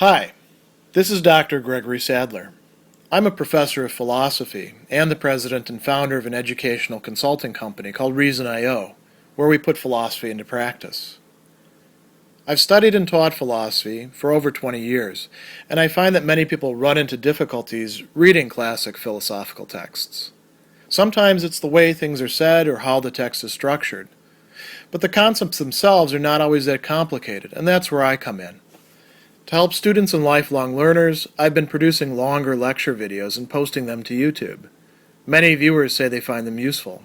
Hi, this is Dr. Gregory Sadler. I'm a professor of philosophy and the president and founder of an educational consulting company called Reason.io, where we put philosophy into practice. I've studied and taught philosophy for over 20 years, and I find that many people run into difficulties reading classic philosophical texts. Sometimes it's the way things are said or how the text is structured. But the concepts themselves are not always that complicated, and that's where I come in. To help students and lifelong learners, I've been producing longer lecture videos and posting them to YouTube. Many viewers say they find them useful.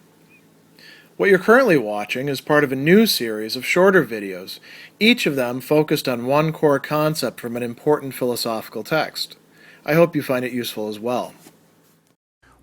What you're currently watching is part of a new series of shorter videos, each of them focused on one core concept from an important philosophical text. I hope you find it useful as well.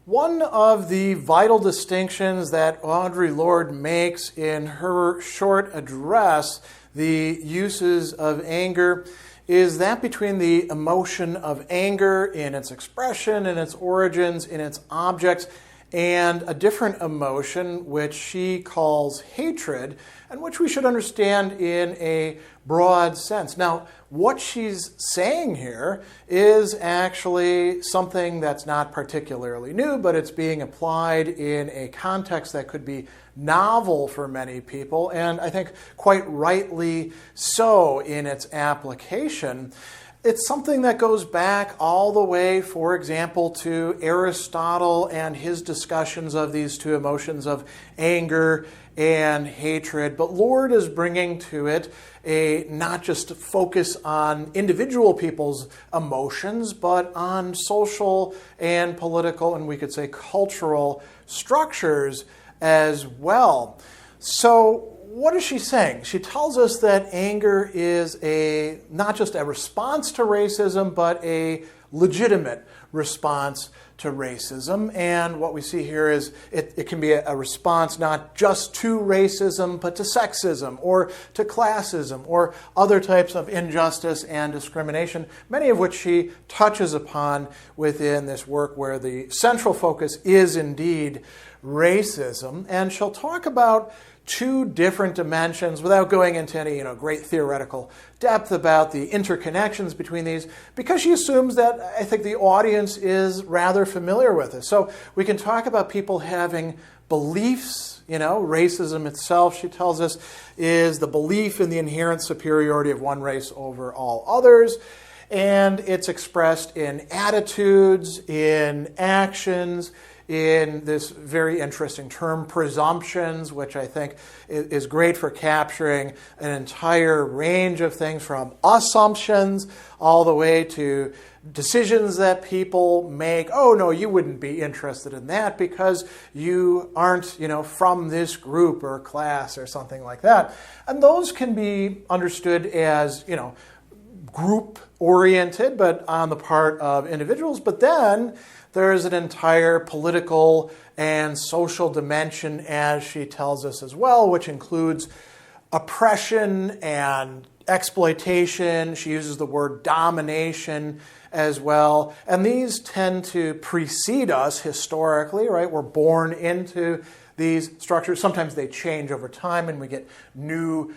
One of the vital distinctions that Audre Lorde makes in her short address, The Uses of Anger, is that between the emotion of anger in its expression, in its origins, in its objects, and a different emotion which she calls hatred, and which we should understand in a broad sense. Now, what she's saying here is actually something that's not particularly new, but it's being applied in a context that could be novel for many people, and I think quite rightly so in its application. It's something that goes back all the way, for example, to Aristotle and his discussions of these two emotions of anger and hatred. But Lorde is bringing to it a not just focus on individual people's emotions, but on social and political, and we could say cultural structures as well. So what is she saying? She tells us that anger is not just a response to racism, but a legitimate response to racism. And what we see here is it can be a response not just to racism, but to sexism or to classism or other types of injustice and discrimination, many of which she touches upon within this work where the central focus is indeed racism. And she'll talk about two different dimensions without going into any great theoretical depth about the interconnections between these, because she assumes that I think the audience is rather familiar with this. So we can talk about people having beliefs. Racism itself, she tells us, is the belief in the inherent superiority of one race over all others. And it's expressed in attitudes, in actions, in this very interesting term, presumptions, which I think is great for capturing an entire range of things from assumptions all the way to decisions that people make. Oh, no, you wouldn't be interested in that because you aren't, from this group or class or something like that. And those can be understood as, group-oriented, but on the part of individuals. But then there's an entire political and social dimension, as she tells us as well, which includes oppression and exploitation. She uses the word domination as well. And these tend to precede us historically, right? We're born into these structures. Sometimes they change over time and we get new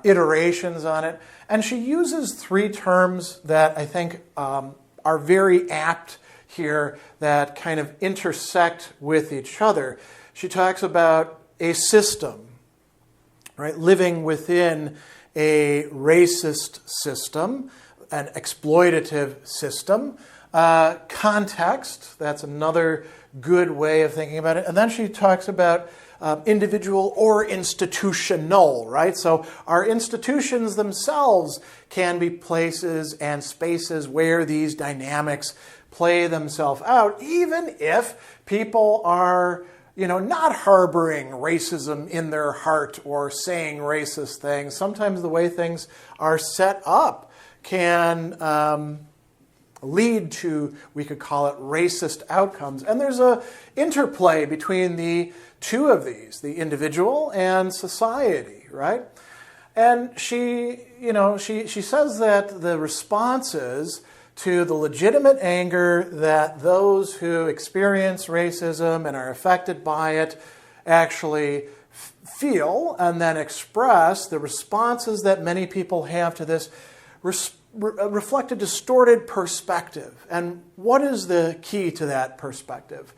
iterations on it. And she uses three terms that I think are very apt here that kind of intersect with each other. She talks about a system, right? Living within a racist system, an exploitative system. Context, that's another good way of thinking about it. And then she talks about individual or institutional, right? So our institutions themselves can be places and spaces where these dynamics play themselves out, even if people are, not harboring racism in their heart or saying racist things. Sometimes the way things are set up can lead to, we could call it, racist outcomes. And there's a interplay between the two of these, the individual and society, right? And she says that the responses to the legitimate anger that those who experience racism and are affected by it actually feel and then express, the responses that many people have to this reflect a distorted perspective. And what is the key to that perspective?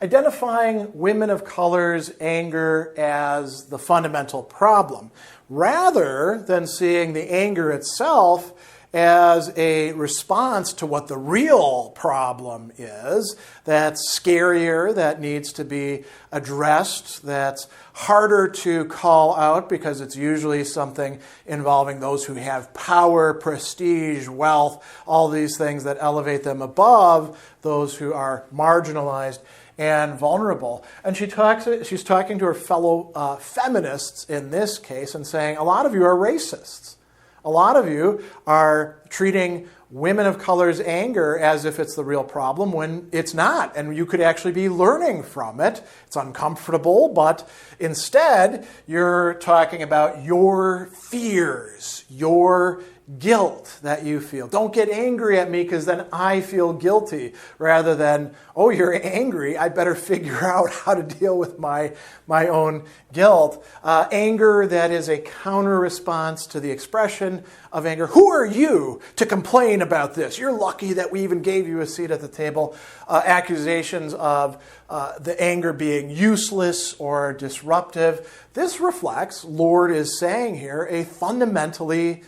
Identifying women of color's anger as the fundamental problem, rather than seeing the anger itself as a response to what the real problem is, that's scarier, that needs to be addressed, that's harder to call out because it's usually something involving those who have power, prestige, wealth, all these things that elevate them above those who are marginalized and vulnerable. And she's talking to her fellow feminists in this case and saying, a lot of you are racists. A lot of you are treating women of color's anger as if it's the real problem when it's not. And you could actually be learning from it. It's uncomfortable, but instead you're talking about your fears, your guilt that you feel. Don't get angry at me because then I feel guilty, rather than, oh, you're angry, I better figure out how to deal with my own guilt. Anger that is a counter response to the expression of anger. Who are you to complain about this? You're lucky that we even gave you a seat at the table. Accusations of the anger being useless or disruptive. This reflects, Lorde is saying here, a fundamentally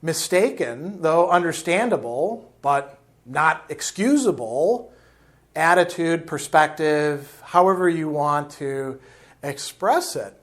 mistaken, though understandable, but not excusable, attitude, perspective, however you want to express it.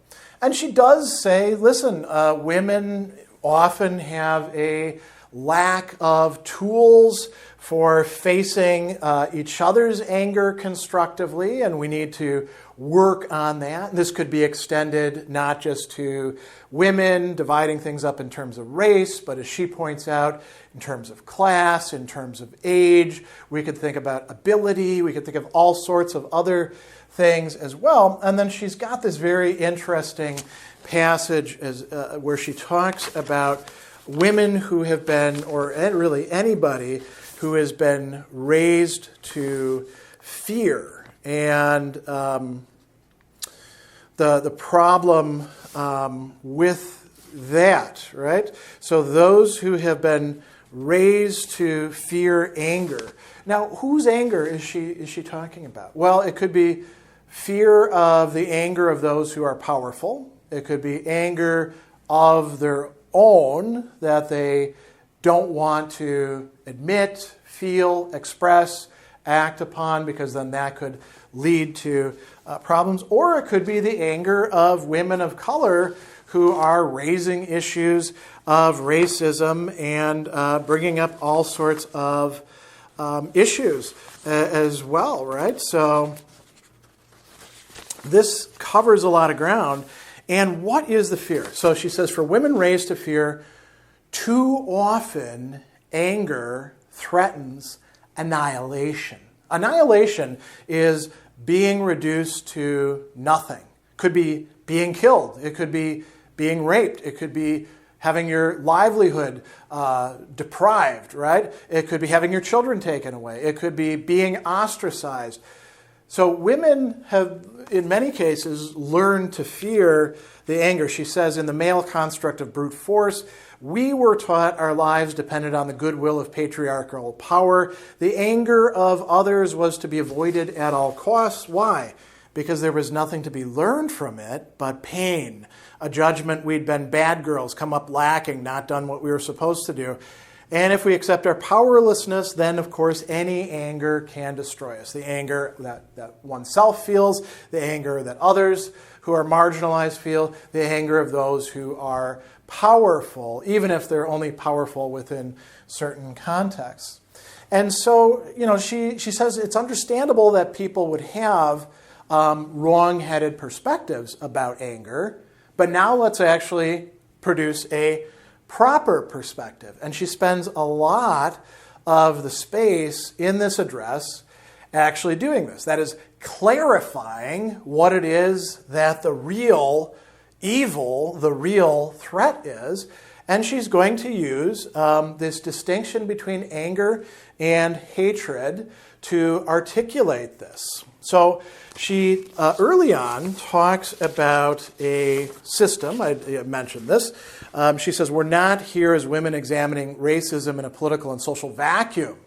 And she does say, listen, women often have a lack of tools for facing each other's anger constructively, and we need to work on that. This could be extended not just to women, dividing things up in terms of race, but as she points out, in terms of class, in terms of age. We could think about ability. We could think of all sorts of other things as well. And then she's got this very interesting passage where she talks about women who have been, or really anybody who has been raised to fear. And the problem with that, right? So those who have been raised to fear anger. Now, whose anger is she talking about? Well, it could be fear of the anger of those who are powerful. It could be anger of their own that they don't want to admit, feel, express, act upon, because then that could lead to problems. Or it could be the anger of women of color who are raising issues of racism and bringing up all sorts of issues as well, right? So this covers a lot of ground. And what is the fear? So she says, for women raised to fear, too often anger threatens annihilation. Annihilation is being reduced to nothing. Could be being killed. It could be being raped. It could be having your livelihood deprived, right? It could be having your children taken away. It could be being ostracized. So women have, in many cases, learned to fear the anger. She says, in the male construct of brute force, we were taught our lives depended on the goodwill of patriarchal power. The anger of others was to be avoided at all costs. Why? Because there was nothing to be learned from it but pain. A judgment we'd been bad girls, come up lacking, not done what we were supposed to do. And if we accept our powerlessness, then, of course, any anger can destroy us. The anger that oneself feels, the anger that others who are marginalized feel, the anger of those who are powerful, even if they're only powerful within certain contexts. And so, she says it's understandable that people would have wrong-headed perspectives about anger, but now let's actually produce a proper perspective. And she spends a lot of the space in this address actually doing this. That is, clarifying what it is that the real evil, the real threat is, And she's going to use this distinction between anger and hatred to articulate this. So she early on talks about a system. I mentioned this. She says, we're not here as women examining racism in a political and social vacuum.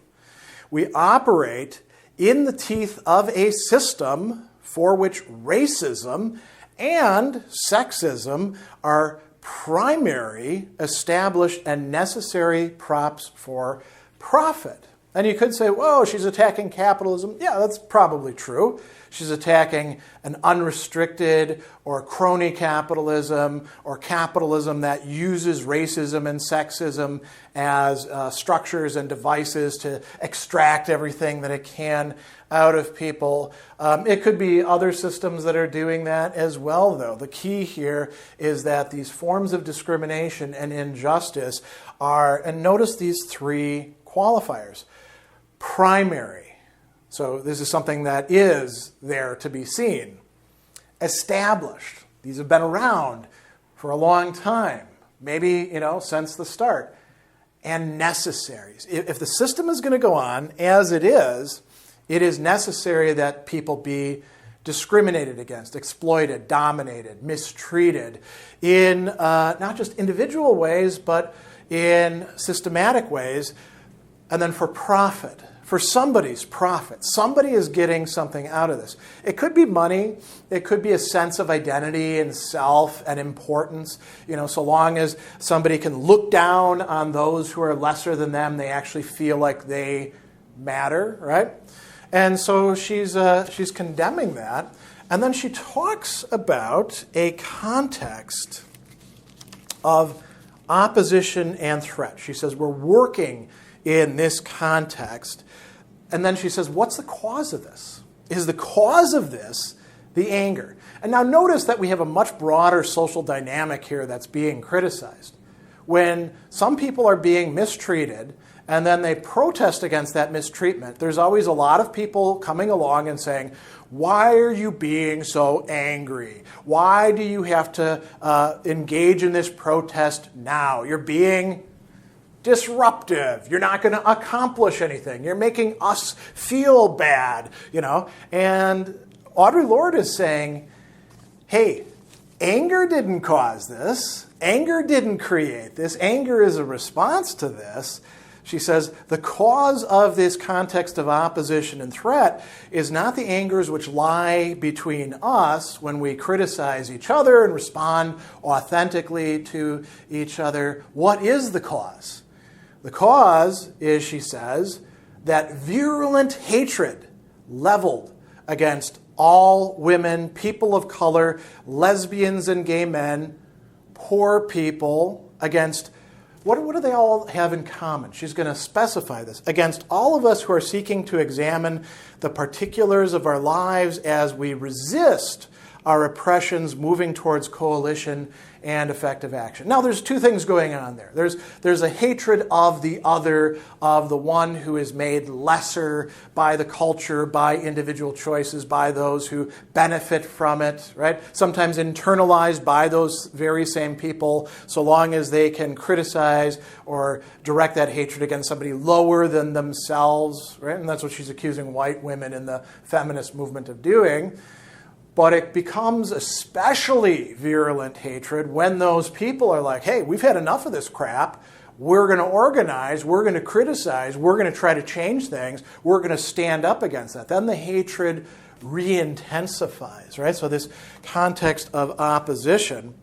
We operate in the teeth of a system for which racism and sexism are primary, established, and necessary props for profit. And you could say, whoa, she's attacking capitalism. Yeah, that's probably true. She's attacking an unrestricted or crony capitalism or capitalism that uses racism and sexism as structures and devices to extract everything that it can out of people. It could be other systems that are doing that as well, though. The key here is that these forms of discrimination and injustice are, and notice these three qualifiers. Primary. So this is something that is there to be seen. Established. These have been around for a long time. Maybe, since the start. And necessary. If the system is going to go on as it is necessary that people be discriminated against, exploited, dominated, mistreated in not just individual ways, but in systematic ways, and then for profit. For somebody's profit. Somebody is getting something out of this. It could be money. It could be a sense of identity and self and importance. So long as somebody can look down on those who are lesser than them, they actually feel like they matter, right? And so she's condemning that. And then she talks about a context of opposition and threat. She says, we're working in this context. And then she says, what's the cause of this? Is the cause of this the anger? And now notice that we have a much broader social dynamic here that's being criticized. When some people are being mistreated and then they protest against that mistreatment, there's always a lot of people coming along and saying, why are you being so angry? Why do you have to engage in this protest now? You're being disruptive. You're not going to accomplish anything. You're making us feel bad, And Audre Lorde is saying, hey, anger didn't cause this. Anger didn't create this. Anger is a response to this. She says, the cause of this context of opposition and threat is not the angers which lie between us when we criticize each other and respond authentically to each other. What is the cause? The cause is, she says, that virulent hatred leveled against all women, people of color, lesbians and gay men, poor people, against, what do they all have in common? She's going to specify this. Against all of us who are seeking to examine the particulars of our lives as we resist our oppressions, moving towards coalition and effective action. Now, there's two things going on there. There's a hatred of the other, of the one who is made lesser by the culture, by individual choices, by those who benefit from it, right? Sometimes internalized by those very same people, so long as they can criticize or direct that hatred against somebody lower than themselves, right? And that's what she's accusing white women in the feminist movement of doing. But it becomes especially virulent hatred when those people are like, hey, we've had enough of this crap. We're going to organize. We're going to criticize. We're going to try to change things. We're going to stand up against that. Then the hatred re-intensifies, right? So this context of opposition.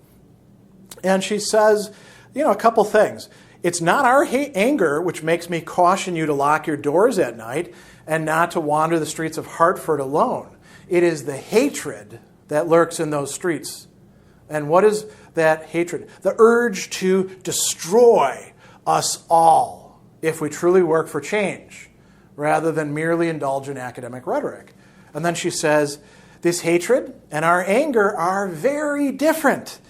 And she says, a couple things. It's not our anger which makes me caution you to lock your doors at night and not to wander the streets of Hartford alone. It is the hatred that lurks in those streets. And what is that hatred? The urge to destroy us all if we truly work for change, rather than merely indulge in academic rhetoric. And then she says, this hatred and our anger are very different.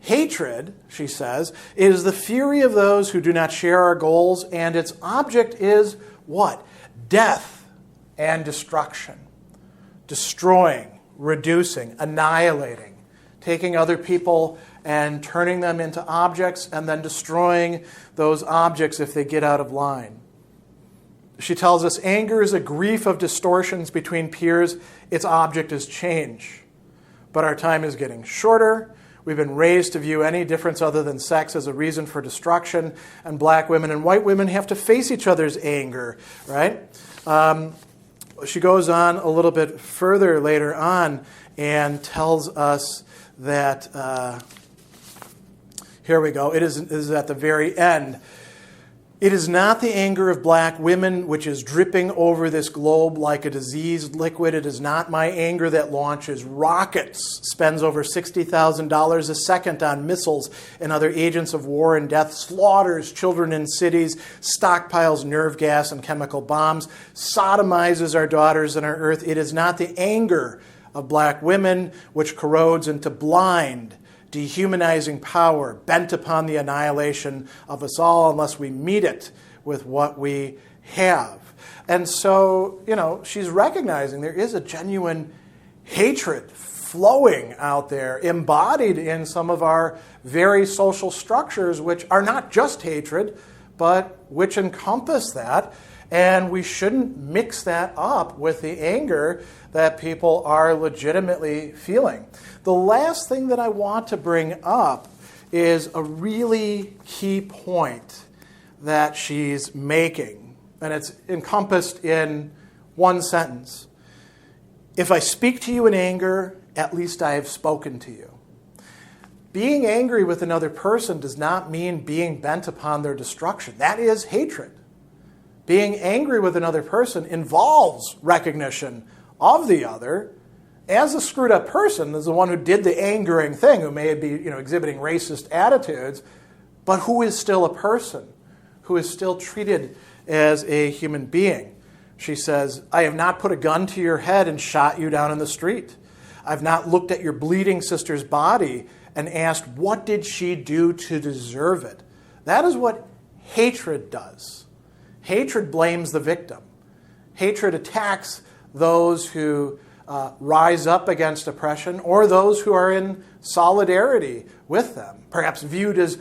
Hatred, she says, is the fury of those who do not share our goals, and its object is what? Death and destruction. Destroying, reducing, annihilating, taking other people and turning them into objects and then destroying those objects if they get out of line. She tells us anger is a grief of distortions between peers. Its object is change. But our time is getting shorter. We've been raised to view any difference other than sex as a reason for destruction, and black women and white women have to face each other's anger, right? She goes on a little bit further later on and tells us that, here we go, it is at the very end. It is not the anger of black women which is dripping over this globe like a diseased liquid. It is not my anger that launches rockets, spends over $60,000 a second on missiles and other agents of war and death, slaughters children in cities, stockpiles nerve gas and chemical bombs, sodomizes our daughters and our earth. It is not the anger of black women which corrodes into blind, dehumanizing power bent upon the annihilation of us all unless we meet it with what we have. And so, she's recognizing there is a genuine hatred flowing out there, embodied in some of our very social structures, which are not just hatred, but which encompass that. And we shouldn't mix that up with the anger that people are legitimately feeling. The last thing that I want to bring up is a really key point that she's making, and it's encompassed in one sentence. If I speak to you in anger, at least I have spoken to you. Being angry with another person does not mean being bent upon their destruction. That is hatred. Being angry with another person involves recognition of the other as a screwed up person, as the one who did the angering thing, who may be exhibiting racist attitudes, but who is still a person, who is still treated as a human being. She says, I have not put a gun to your head and shot you down in the street. I've not looked at your bleeding sister's body and asked, what did she do to deserve it? That is what hatred does. Hatred blames the victim. Hatred attacks those who rise up against oppression or those who are in solidarity with them, perhaps viewed as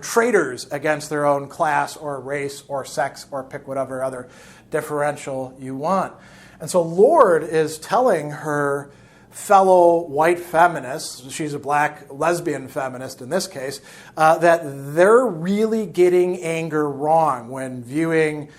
traitors against their own class or race or sex or pick whatever other differential you want. And so Lorde is telling her fellow white feminists, she's a black lesbian feminist in this case, that they're really getting anger wrong when viewing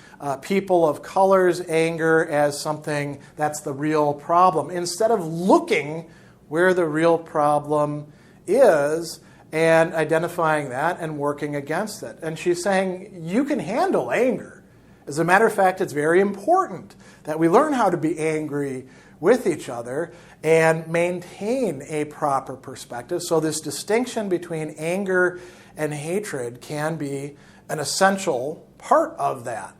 people of color's anger as something that's the real problem, instead of looking where the real problem is and identifying that and working against it. And she's saying you can handle anger. As a matter of fact, it's very important that we learn how to be angry with each other and maintain a proper perspective. So this distinction between anger and hatred can be an essential part of that.